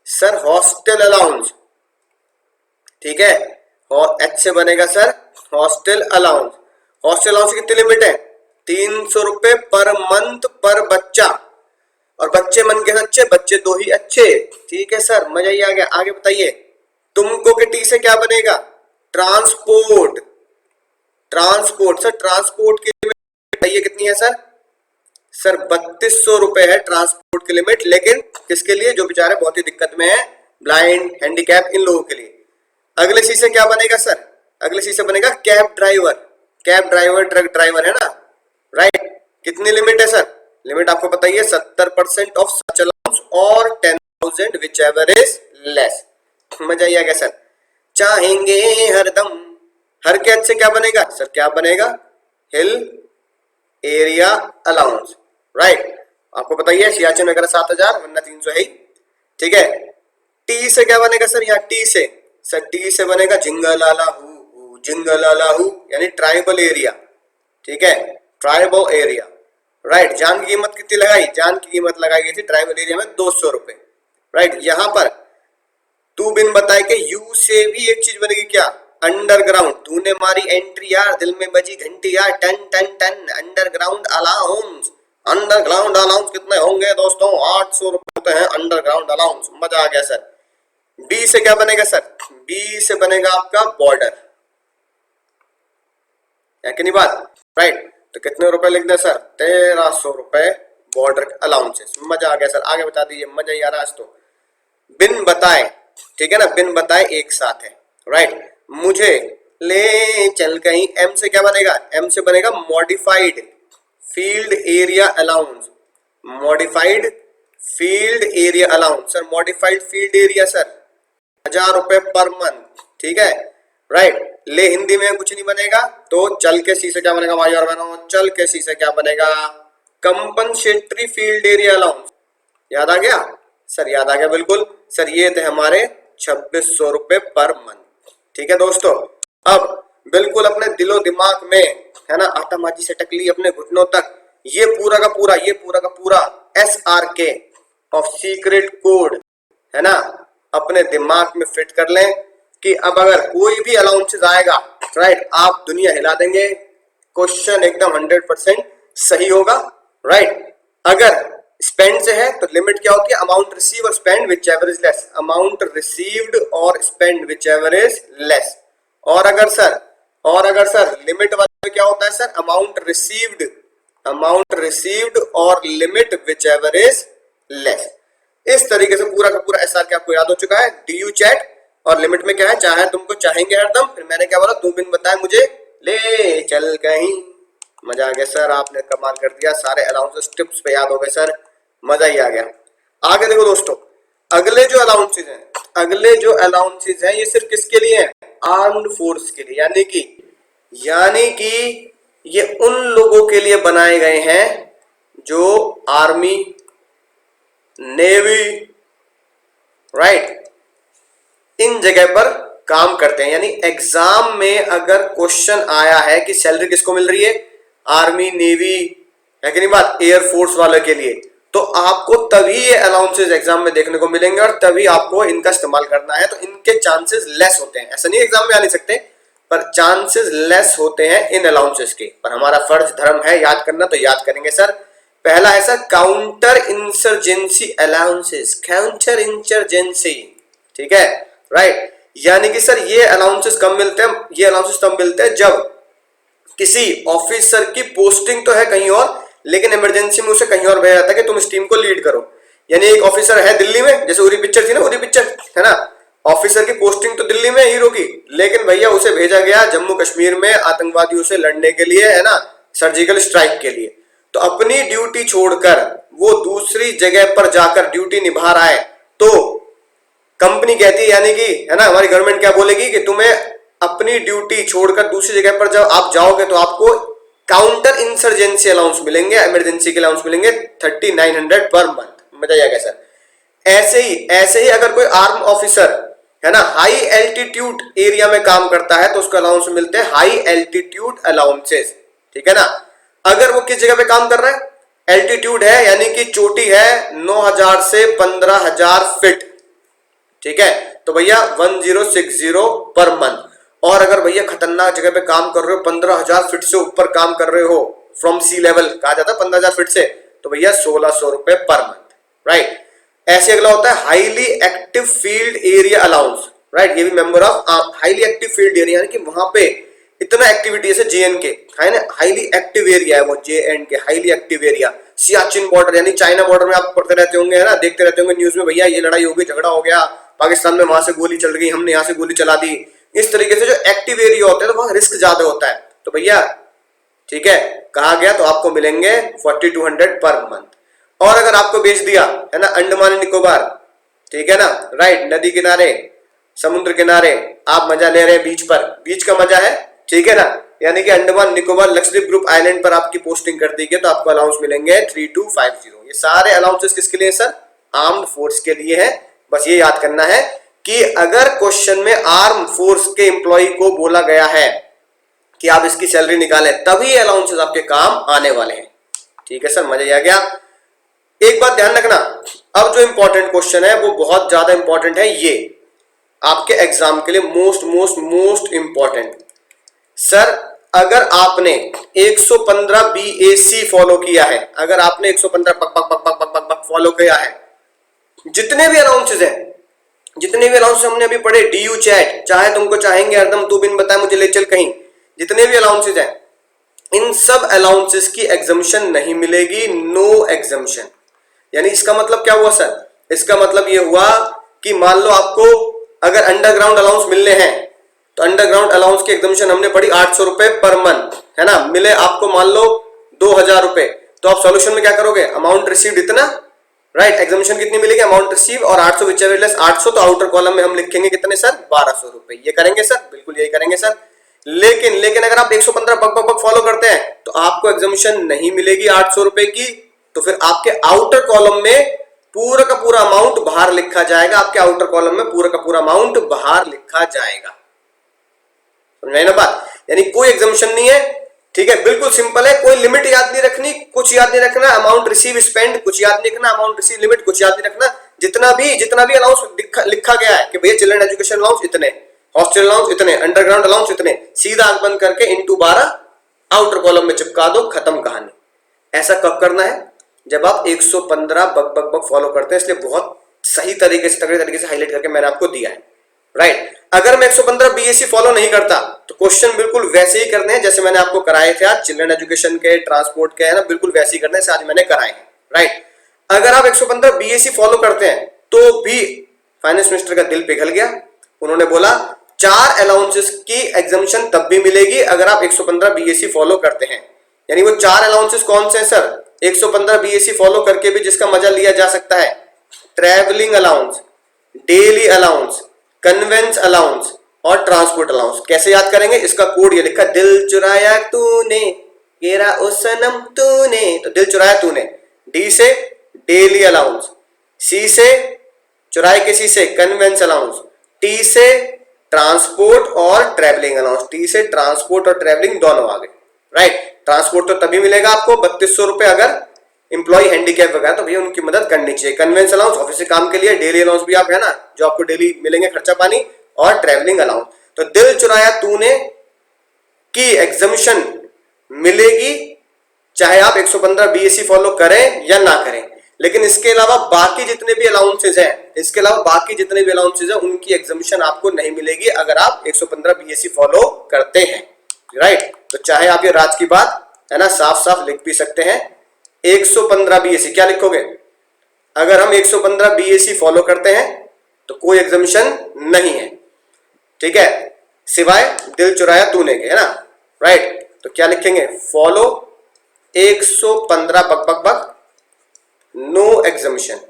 सर, हॉस्टल अलाउंस, ठीक है, एच से बनेगा sir hostel allowance. Hostel allowance की कितनी लिमिट है, 300 रुपए पर मंथ पर बच्चा, और बच्चे मन के सच्चे बच्चे दो ही अच्छे, ठीक है सर, मजा ही आ गया। आगे बताइए, तुमको के टी से क्या बनेगा, ट्रांसपोर्ट, ट्रांसपोर्ट सर, ट्रांसपोर्ट की लिमिट बताइए कितनी है सर, सर 3200 रुपए है ट्रांसपोर्ट की लिमिट, लेकिन किसके लिए, जो बेचारे बहुत ही दिक्कत में है, ब्लाइंड हैंडीकैप, इन लोगों के लिए। अगले सी से क्या बनेगा सर, अगले सी से बनेगा cab driver, cab driver truck driver, है ना, राइट। कितनी लिमिट है सर, लिमिट आपको बताइए 70% ऑफ सच अलाउंस और 10,000 विच एवर इज लेस, मजा ही आ गया सर। चाहेंगे हरदम, हर कैच से क्या बनेगा सर, क्या बनेगा, हिल एरिया अलाउंस, राइट। आपको बताइए सियाचिन वगैरह 7,000 वरना 300 है, ठीक है। टी से क्या बनेगा सर, यहाँ टी से सर, टी से बनेगा जिंगलाला हु, जिंगलाला हु, यानी ट्राइबल एरिया, ठीक है, ट्राइबल एरिया, राइट। जान की कीमत कितनी लगाई, जान की कीमत लगाई गई थी ट्राइबल एरिया में 200 रुपए, राइट। यहां पर तू बिन बताए के यू से भी एक चीज बनेगी, क्या, अंडरग्राउंड, तूने मारी एंट्री यार, दिल में बजी घंटी यार, टन टन टन, अंडरग्राउंड अलाउंस, अंडरग्राउंड अलाउंस कितने होंगे दोस्तों, 800 रुपए होते हैं अंडरग्राउंड अलाउंस, मजा आ गया सर। बी से क्या बनेगा सर, बी से बनेगा आपका बॉर्डर, है कि नहीं बात, राइट। तो कितने रुपए लिख दे सर, 1300 रुपए बॉर्डर अलाउंसेस, मजा आ गया सर। आगे बता दीजिए, मजा ही आ रहा है आज तो। बिन बताए, ठीक है ना, बिन बताए एक साथ है, राइट। मुझे ले चल कहीं, एम से क्या बनेगा, एम से बनेगा modified field area allowance, modified field area allowance sir, modified field area sir 1000 रुपए पर मंथ, ठीक है, राइट। ले हिंदी में कुछ नहीं बनेगा, तो चल के सी से क्या बनेगा भाई और बहनों, चल के सी से क्या बनेगा, कंपनसेटरी फील्ड एरिया अलाउंस, याद आ गया सर, याद आ गया बिल्कुल सर। ये थे हमारे 2600 रुपए पर मंथ, ठीक है दोस्तों। अब बिल्कुल अपने दिलो दिमाग में, है ना, आटामाजी से टकली अपने घुटनों तक, ये पूरा का पूरा, ये पूरा का पूरा SRK ऑफ सीक्रेट कोड, है ना, अपने दिमाग में फिट कर लें कि अब अगर कोई भी अलाउंसेस आएगा, राइट, आप दुनिया हिला देंगे, क्वेश्चन एकदम 100% सही होगा, राइट। अगर स्पेंड से है तो लिमिट क्या होती है, अमाउंट रिसीव और spend whichever is less, amount received और spend whichever is less. और अगर सर लिमिट वाले में क्या होता है सर, अमाउंट रिसीव्ड और limit whichever is less. इस तरीके से पूरा का पूरा एसआर के आपको याद हो चुका है। डीयू चैट और लिमिट में क्या है, चाहे तुमको चाहेंगे हरदम, फिर मैंने क्या बोला, 2 बिन बताए मुझे ले चल कहीं। मजा आ गया सर, आपने कमाल कर दिया, सारे अलाउंसेस टिप्स पे याद हो गए सर, मजा ही आ गया। आगे देखो दोस्तों, अगले जो अलाउंसेस हैं ये सिर्फ किसके लिए हैं, आर्म्ड फोर्स के लिए, यानी कि ये उन लोगों के लिए बनाए गए हैं जो आर्मी, नेवी, राइट, इन जगह पर काम करते हैं। यानी एग्जाम में अगर क्वेश्चन आया है कि सैलरी किसको मिल रही है, आर्मी, नेवी, है कि नहीं बात, एयरफोर्स वाले के लिए, तो आपको तभी ये अलाउंसेस एग्जाम में देखने को मिलेंगे और तभी आपको इनका इस्तेमाल करना है। तो इनके चांसेस लेस होते हैं, ऐसा नहीं एग्जाम में आ नहीं सकते, पर चांसेस लेस होते हैं इन अलाउंसेस के। पर हमारा फर्ज धर्म है याद करना, तो याद करेंगे सर। पहला है sir counter insurgency allowances, counter insurgency, ठीक है, राइट। यानी कि सर ये अलाउंसेस कब मिलते हैं, ये अलाउंसेस तब मिलते हैं जब किसी ऑफिसर की पोस्टिंग तो है कहीं और, लेकिन इमरजेंसी में उसे कहीं और भेजा जाता है कि तुम इस टीम को लीड करो। यानी एक ऑफिसर है दिल्ली में, जैसे उरी पिक्चर थी ना, उरी पिक्चर है ना, ऑफिसर की पोस्टिंग तो दिल्ली में हीरो की, लेकिन भैया उसे भेजा गया जम्मू कश्मीर में आतंकवादियों से लड़ने के लिए, है ना, सर्जिकल स्ट्राइक के लिए। तो अपनी ड्यूटी छोड़कर वो दूसरी जगह पर जाकर ड्यूटी निभा रहा है, तो कंपनी कहती है, यानी कि है ना, हमारी गवर्नमेंट क्या बोलेगी कि तुम्हें अपनी ड्यूटी छोड़कर दूसरी जगह पर जब आप जाओगे तो आपको काउंटर इंसर्जेंसी अलाउंस मिलेंगे, इमरजेंसी के अलाउंस मिलेंगे 3900 पर मंथ। मजा आएगा सर। ऐसे ही अगर कोई आर्म ऑफिसर है ना हाई एल्टीट्यूड एरिया में काम करता है तो उसको अलाउंस मिलते हैं हाई एल्टीट्यूड अलाउंसेस, ठीक है ना। अगर वो किस जगह पे काम कर रहा है, एल्टीट्यूड है यानी कि चोटी है 9000 से 15000 फीट, ठीक है, तो भैया 1060 पर मंथ। और अगर भैया खतरनाक जगह पे काम कर रहे हो, 15000 फीट से ऊपर काम कर रहे हो, फ्रॉम सी लेवल कहा जाता है 15000 फीट से, तो भैया 1600 रुपए पर मंथ, राइट। ऐसे अगला होता है highly active field area allowance, right. ये भी member of highly active field area, यानी कि वहां पे इतना एक्टिविटी है, JNK है ना, हाईली एक्टिव एरिया है वो, JNK highly active area. Siachen border यानी चाइना बॉर्डर में आप पढ़ते रहते होंगे, है ना, देखते रहते होंगे न्यूज में, भैया ये लड़ाई हो गई, झगड़ा हो गया, पाकिस्तान में वहां से गोली चल गई, हमने यहाँ से गोली चला दी। इस तरीके से जो एक्टिव एरिया होता है तो वहां रिस्क ज्यादा होता है, तो भैया ठीक है, कहा गया तो आपको मिलेंगे 4200 पर मंथ। और अगर आपको बेच दिया, है ना, अंडमान निकोबार, ठीक है ना, राइट, नदी किनारे, समुद्र किनारे, आप मजा ले रहे हैं बीच पर, बीच का मजा है, ठीक है ना, यानी कि अंडमान निकोबार लक्षद्वीप ग्रुप आइलैंड पर आपकी पोस्टिंग कर दी गई तो आपको अलाउंस मिलेंगे 3250। ये सारे अलाउंसेस किसके लिए सर, आर्म्ड फोर्स के लिए है। बस ये याद करना है कि अगर क्वेश्चन में आर्म फोर्स के एम्प्लॉय को बोला गया है कि आप इसकी सैलरी निकालें, तभी अलाउंसेस आपके काम आने वाले हैं, ठीक है सर, मजा आ गया। एक बात ध्यान रखना, अब जो इंपॉर्टेंट क्वेश्चन है वो बहुत ज्यादा इंपॉर्टेंट है, ये आपके एग्जाम के लिए मोस्ट इंपॉर्टेंट। सर अगर आपने 115 BAC फॉलो किया है, अगर आपने 115 पक पक पक पक पक पक पक फॉलो किया है, जितने भी अलाउंसेस हैं, जितने भी अलाउंसेस हमने अभी पढ़े, डीयू चैट, चाहे तुमको चाहेंगे हरदम तू बिन बताए मुझे ले चल कहीं, जितने भी अलाउंसेस हैं, इन सब अलाउंसेस की एग्जम्पशन नहीं मिलेगी, नो एग्जम्पशन। यानी इसका मतलब क्या हुआ सर, इसका मतलब ये हुआ कि मान लो आपको अगर अंडरग्राउंड अलाउंस मिलने हैं तो अंडरग्राउंड अलाउंस की एग्जम्पशन हमने पढ़ी 800 रुपए पर मंथ, है ना, मिले आपको मान लो 2000 रुपए, तो आप सॉल्यूशन में क्या करोगे, अमाउंट रिसीव्ड इतना, राइट, एग्जम्पशन कितनी मिलेगी, अमाउंट रिसीव और 800 विचएवर लेस 800, तो आउटर कॉलम में हम लिखेंगे कितने सर, 1200 रुपए। ये करेंगे सर, बिल्कुल यही करेंगे सर। लेकिन अगर आप 115 बक बक बक फॉलो करते हैं तो आपको एग्जम्पशन नहीं मिलेगी 800 रुपए की, तो फिर आपके आउटर कॉलम में पूरा का पूरा अमाउंट बाहर लिखा जाएगा, आपके आउटर कॉलम में पूरा का पूरा अमाउंट बाहर लिखा जाएगा, समझ ना बात। यानी कोई एग्जम्पशन नहीं है, ठीक है, बिल्कुल सिंपल है, कोई लिमिट याद नहीं रखनी, कुछ याद नहीं रखना, अमाउंट रिसीव स्पेंड कुछ याद नहीं रखना, अमाउंट रिसीव लिमिट कुछ याद नहीं रखना, जितना भी अलाउंस लिखा गया है कि भैया चिल्ड्रन एजुकेशन अलाउंस इतने, हॉस्टल अलाउंस इतने, अंडरग्राउंड अलाउंस इतने, सीधा आंख बंद करके इनटू 12 आउटर कॉलम में चिपका दो, खत्म कहानी। ऐसा कब करना है, जब आप 115 बग बग बग फॉलो करते हैं, इसलिए बहुत सही तरीके से, तगड़े तरीके से हाईलाइट करके मैंने आपको दिया है, राइट। अगर मैं 115 बीएससी फॉलो नहीं करता तो क्वेश्चन बिल्कुल वैसे ही करने हैं जैसे मैंने आपको कराए थे आज, चिल्ड्रन एजुकेशन के, ट्रांसपोर्ट के, है ना, बिल्कुल वैसे ही करने हैं, आज मैंने कराए हैं, राइट। अगर आप 115 बीएससी फॉलो करते हैं तो भी फाइनेंस मिनिस्टर का दिल पिघल गया। उन्होंने बोला 4 अलाउंसेस की एग्जामिशन तब भी मिलेगी अगर आप 115 बीएससी फॉलो करते हैं। यानी वो 4 अलाउंसेस कौन से हैं सर? 115 बीएससी फॉलो करके भी जिसका मजा लिया जा सकता है, travelling allowance, daily allowance, convince allowance और ट्रांसपोर्ट अलाउंस। कैसे याद करेंगे? इसका कोड ये लिखा, दिल चुराया तूने तेरा ओ सनम तूने, तो दिल चुराया तूने। डी से डेली अलाउंस, सी से चुराए किसी से कन्वेंस अलाउंस, टी से ट्रांसपोर्ट और ट्रैवलिंग अलाउंस, टी से ट्रांसपोर्ट और ट्रैवलिंग दोनों आ गए, राइट। ट्रांसपोर्ट तो तभी मिलेगा आपको 3200 रुपए अगर इंप्लॉय हैंडीकैप वगैरह, तो भैया उनकी मदद करनी चाहिए। कन्वेंस अलाउंस ऑफिस के काम के लिए, डेली अलाउंस भी आप है ना जो आपको डेली मिलेंगे खर्चा पानी, और ट्रैवलिंग अलाउंस। तो दिल चुराया तूने की एग्जामिशन मिलेगी चाहे आप 115 बीएससी फॉलो करें या ना करें। लेकिन इसके अलावा बाकी जितने भी अलाउंसेज हैं, इसके अलावा बाकी जितने भी अलाउंसेज हैं उनकी एग्जामिशन आपको नहीं मिलेगी अगर आप 115 बीएससी फॉलो करते हैं, राइट। तो चाहे आप ये राज की बात है ना साफ साफ लिख भी सकते हैं। 115 बीएससी क्या लिखोगे? अगर हम 115 बीएससी फॉलो करते हैं तो कोई एग्जामिशन नहीं है, ठीक है, सिवाय दिल चुराया तूने के, है ना, राइट। तो क्या लिखेंगे? Follow 115 BAC BAC BAC, no exemption,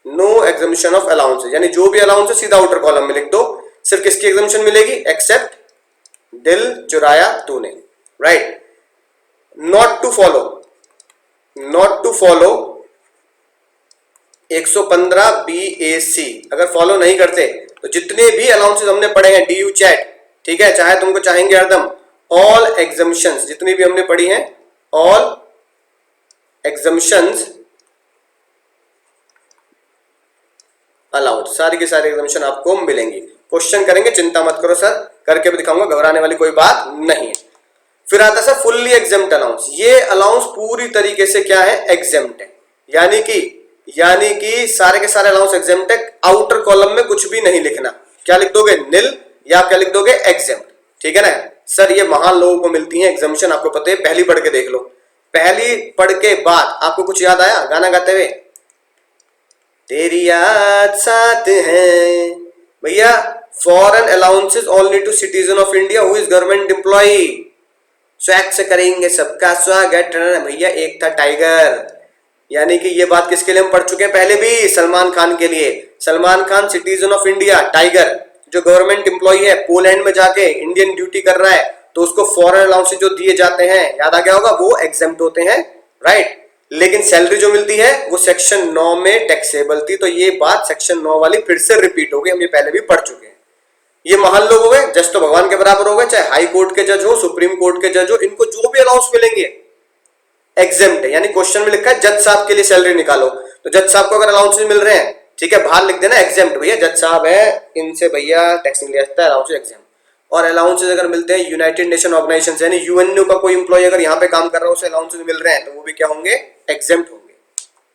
no exemption of allowances, यानी जो भी अलाउंस है सीधा आउटर कॉलम में लिख दो। सिर्फ किसकी एग्जामिशन मिलेगी? एक्सेप्ट दिल चुराया तूने, right. Not to follow, not to follow 115 BAC अगर फॉलो नहीं करते तो जितने भी अलाउंसेस हमने पढ़े हैं, डीयू चैट, ठीक है, चाहे तुमको चाहेंगे हरदम, ऑल एग्जामिशंस जितनी भी हमने पढ़ी हैं, ऑल एग्जामिशंस अलाउड, सारी की सारी एग्जामिशन आपको मिलेंगी। क्वेश्चन करेंगे, चिंता मत करो सर, करके भी दिखाऊंगा, घबराने वाली कोई बात नहीं है। फिर आता है सर फुल्ली एग्जेम्प्ट अलाउंस। ये अलाउंस पूरी तरीके से क्या है? एग्जेम्प्ट है, यानी कि सारे के सारे अलाउंस एग्जेम्प्ट है। आउटर कॉलम में कुछ भी नहीं लिखना। क्या लिख दोगे? निल, या क्या लिख दोगे? एग्जेम्प्ट, ठीक है ना सर। ये महान लोगों को मिलती है एग्जामिशन, आपको पता है, पहली पढ़ के देख लो। पहली पढ़ के बाद आपको कुछ याद आया गाना गाते हुए? तेरी याद साथ है भैया। Foreign allowances only to citizen of India who is government employee. Swag से करेंगे सबका स्वागत भैया। एक था टाइगर, यानी कि ये बात किसके लिए हम पढ़ चुके हैं पहले भी? सलमान खान के लिए। Salman Khan citizen of India, tiger जो गवर्नमेंट एम्प्लॉय है, पोलैंड में जाके इंडियन ड्यूटी कर रहा है, तो उसको फॉरेन अलाउंसेस जो दिए जाते हैं, याद आ गया होगा, वो एग्जेम्प्ट होते हैं, राइट। लेकिन सैलरी जो मिलती है वो सेक्शन 9 में टैक्सेबल थी। तो ये बात सेक्शन 9 वाली फिर से रिपीट हो गई, हम ये पहले भी पढ़ चुके हैं। ये महान लोग हो गए, जज तो भगवान के बराबर हो गए, चाहे हाई कोर्ट के जज हो, सुप्रीम कोर्ट के जज हो, इनको जो भी अलाउंस मिलेंगे एग्जेम्प्ट है। यानी क्वेश्चन में लिखा है जज साहब के लिए सैलरी निकालो, तो जज साहब को अगर अलाउंसेस मिल रहे हैं, ठीक है, बाहर लिख देना एग्जेम्प्ट भैया, जज साहब है, इनसे भैया टैक्स नहीं लिया जाता है, अलाउंसेस एग्जेम्प्ट। और अलाउंसेस अगर मिलते हैं यूनाइटेड नेशन ऑर्गेनाइजेशन यानी यूएनओ का कोई इंप्लॉय अगर यहाँ पे काम कर रहा है, उसे अलाउंसेस मिल रहे हैं, तो वो भी क्या होंगे? एग्जेम्प्ट होंगे,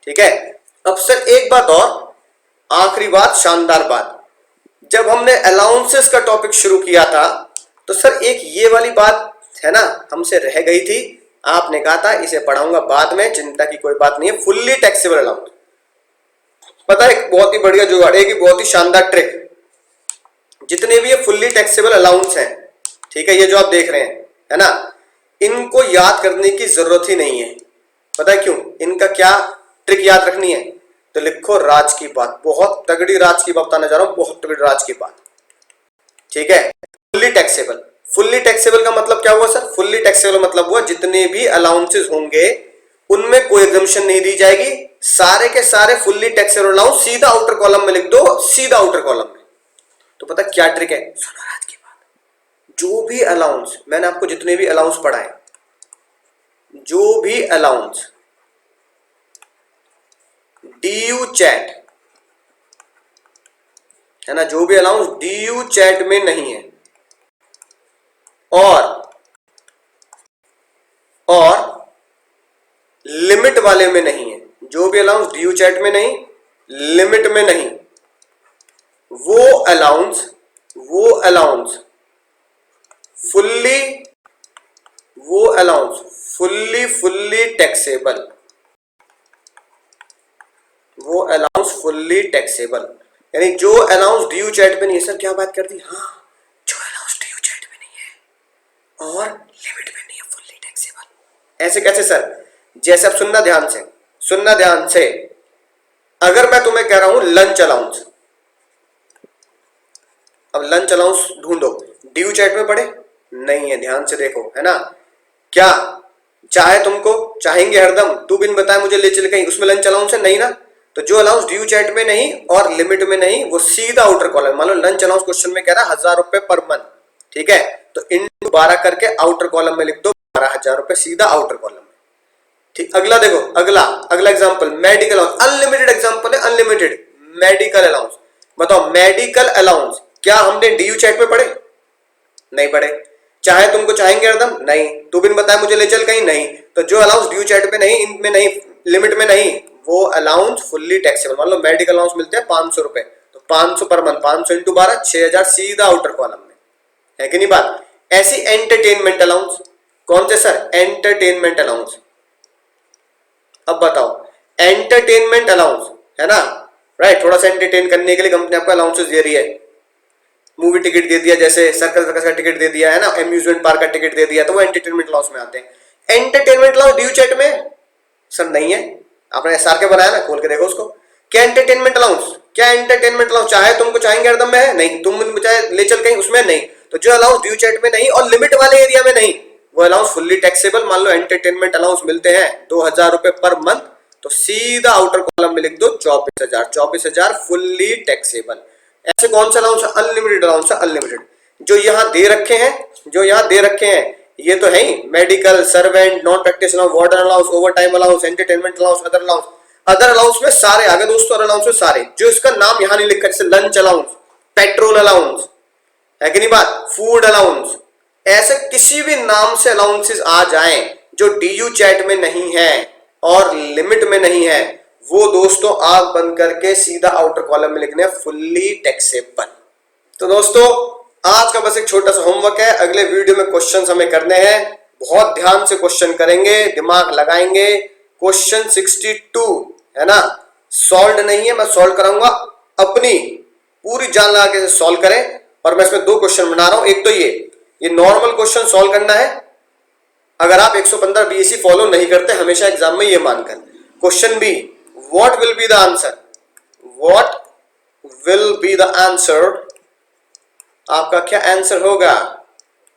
ठीक है। अब सर एक बात और, आखिरी बात, शानदार बात, जब हमने अलाउंसेस का टॉपिक शुरू किया था तो सर एक ये वाली बात है ना हमसे रह गई थी। आपने कहा था इसे पढ़ाऊंगा बाद में, चिंता की कोई बात नहीं है। फुल्ली टैक्सेबल अलाउंस, पता है बहुत ही बढ़िया जुगाड़ है, बहुत ही शानदार ट्रिक। जितने भी ये फुल्ली टैक्सेबल अलाउंस हैं, ठीक है, ये जो आप देख रहे हैं, है ना, इनको याद करने की जरूरत ही नहीं है। पता है क्यों? इनका क्या ट्रिक याद रखनी है? तो लिखो राज की बात, बहुत तगड़ी राज की बात बताने जा रहा हूं, बहुत तगड़ी राज की बात, ठीक है। फुल्ली टैक्सेबल, फुल्ली टैक्सेबल का मतलब क्या हुआ सर? फुल्ली टैक्सेबल मतलब हुआ जितने भी अलाउंसेस होंगे उनमें कोई एग्जम्पशन नहीं दी जाएगी, सारे के सारे फुल्ली टैक्सेबल अलाउंस सीधा आउटर कॉलम में लिख दो, सीधा आउटर कॉलम में। तो पता क्या ट्रिक है? सुनो राज की बात, जो भी अलाउंस मैंने आपको जितने भी अलाउंस पढ़ाए, जो भी अलाउंस डीयू चैट है ना, जो भी अलाउंस डीयू चैट में नहीं है और लिमिट वाले में नहीं है, जो भी अलाउंस ड्यू चैट में नहीं, लिमिट में नहीं, वो अलाउंस फुल्ली टैक्सेबल, वो अलाउंस फुल्ली टैक्सेबल। यानी जो अलाउंस ड्यू चैट पे नहीं है, सर क्या बात कर दी, हाँ जो अलाउंस ड्यू चैट में नहीं है और लिमिट में नहीं है, फुल्ली टैक्सेबल। ऐसे कैसे सर? जैसे आप सुनना ध्यान से, अगर मैं तुम्हें कह रहा हूं लंच अलाउंस, अब लंच अलाउंस ढूंढो, ड्यू चैट में पड़े नहीं है, ध्यान से देखो, है ना? क्या चाहेंगे हरदम, तू बिन बताए मुझे ले चल कहीं, उसमें लंच अलाउंस है नहीं ना? तो जो अलाउंस ड्यू चैट में नहीं और लिमिट में नहीं, वो सीधा आउटर कॉलम। मान लो लंच अलाउंस क्वेश्चन में कह रहा है 1000 रुपए पर मंथ, ठीक है, तो इंटू 12 करके आउटर कॉलम में लिख दो 12,000 रुपए, सीधा आउटर कॉलम में। ठीक, अगला देखो, अगला example medical allowance, unlimited example है, अनलिमिटेड मेडिकल अलाउंस। बताओ मेडिकल अलाउंस क्या हमने ड्यू चैट में पढ़े? नहीं पढ़े। चाहेंगे हरदम नहीं, तू बिन बताए मुझे ले चल कहीं नहीं। तो जो अलाउंस ड्यू चैट में नहीं, इनमें नहीं, लिमिट में नहीं, वो अलाउंस फुल्ली टैक्सेबल। मान लो मेडिकल अलाउंस मिलते हैं 500 रुपए, तो 500 पर मंथ, 500 इंटू 12 6000, सीधा आउटर कॉलम में, है कि नहीं बात? ऐसी एंटरटेनमेंट अलाउंस, कौन से सर? Entertainment allowance. अब बताओ एंटरटेनमेंट अलाउंस, है ना, राइट, थोड़ा सा एंटरटेन करने के लिए कंपनी आपको अलाउंसेस दे रही है, मूवी टिकट दे दिया, जैसे सर्कस का टिकट दे दिया, है ना, अम्यूजमेंट पार्क का टिकट दे दिया, तो वो एंटरटेनमेंट अलाउंस में आते हैं। एंटरटेनमेंट अलाउंस ड्यू चैट में सर नहीं है, आपने एसआर के बनाया ना, खोल के देखो उसको। क्या एंटरटेनमेंट अलाउंस, चाहेंगे हरदम में है नहीं, तुम चाहे ले चल कहीं, उसमें नहीं। तो जो अलाउंस ड्यू चैट में नहीं और लिमिट वाले एरिया में नहीं, वो अलाउंस फुल्ली टैक्सेबल। मान लो एंटरटेनमेंट अलाउंस मिलते हैं 2000 रुपए पर मंथ, तो सीधा आउटर कॉलम में लिख दो 24,000 फुल्ली टैक्सेबल। ऐसे कौन सा अलाउंस है? अनलिमिटेड अलाउंस है, अनलिमिटेड। जो यहां दे रखे हैं ये तो है ही, medical, servant, non practice allowance, warden allowance, overtime allowance, entertainment allowance, other allowance में सारे आगे दोस्तों, अदर अलाउंस में सारे जो इसका नाम यहां नहीं लिखा, जैसे लंच अलाउंस, पेट्रोल अलाउंस, है कि नहीं बात, फूड अलाउंस, ऐसे किसी भी नाम से अलाउंसेस आ जाएं जो डीयू चैट में नहीं है और लिमिट में नहीं है, वो दोस्तों आंख बंद करके सीधा आउटर कॉलम में लिखने फुल्ली टैक्सेबल। तो दोस्तों आज का बस एक छोटा सा होमवर्क है, अगले वीडियो में क्वेश्चंस हमें करने हैं, बहुत ध्यान से क्वेश्चन करेंगे, दिमाग लगाएंगे। क्वेश्चन 62 है ना, सॉल्व नहीं है, मैं सॉल्व कराऊंगा, अपनी पूरी जान लगा के सॉल्व करें। और मैं इसमें 2 क्वेश्चन बना रहा हूं, एक तो ये नॉर्मल क्वेश्चन सॉल्व करना है, अगर आप 115 बीएससी फॉलो नहीं करते हमेशा एग्जाम में ये मानकर। Question B, what will be the answer, आपका क्या आंसर होगा?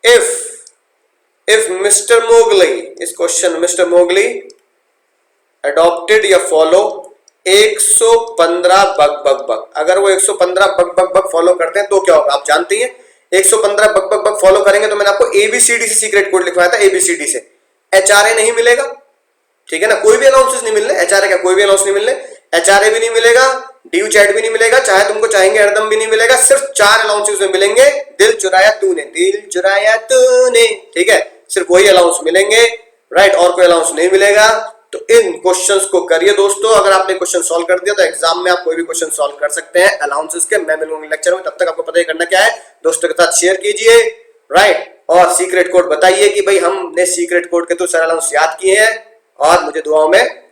इफ मिस्टर मोगली, इस क्वेश्चन मिस्टर मोगली अडॉप्टेड या फॉलो 115 बग, अगर वो 115 बग फॉलो करते हैं तो क्या होगा? आप जानते हैं 115 बग फॉलो करेंगे तो मैंने आपको एबीसीडी से सीक्रेट कोड लिखवाया था, एबीसीडी से। एचआरए नहीं मिलेगा, ठीक है ना, कोई भी अलाउंसेस नहीं मिलने, एचआरए क्या कोई भी अलाउंस नहीं मिलने, एचआरए भी नहीं मिलेगा, ड्यू चैट भी नहीं मिलेगा, चाहेंगे हरदम भी नहीं मिलेगा, सिर्फ 4 अलाउंसेस में मिलेंगे। दिल चुराया तूने, ठीक है, सिर्फ वही अलाउंस मिलेंगे, राइट, और कोई अलाउंस नहीं मिलेगा। तो इन क्वेश्चंस को करिए दोस्तों, अगर आपने क्वेश्चन सॉल्व कर दिया तो एग्जाम में आप कोई भी क्वेश्चन सॉल्व कर सकते हैं अलाउंसेस के। मैं मिलूंगा लेक्चर में, तब तक आपको पता ही करना क्या है, दोस्तों के साथ शेयर कीजिए, राइट, और सीक्रेट कोड बताइए कि भाई हमने सीक्रेट कोड के थ्रू सारे अलाउंस याद किए हैं, और मुझे दुआओं में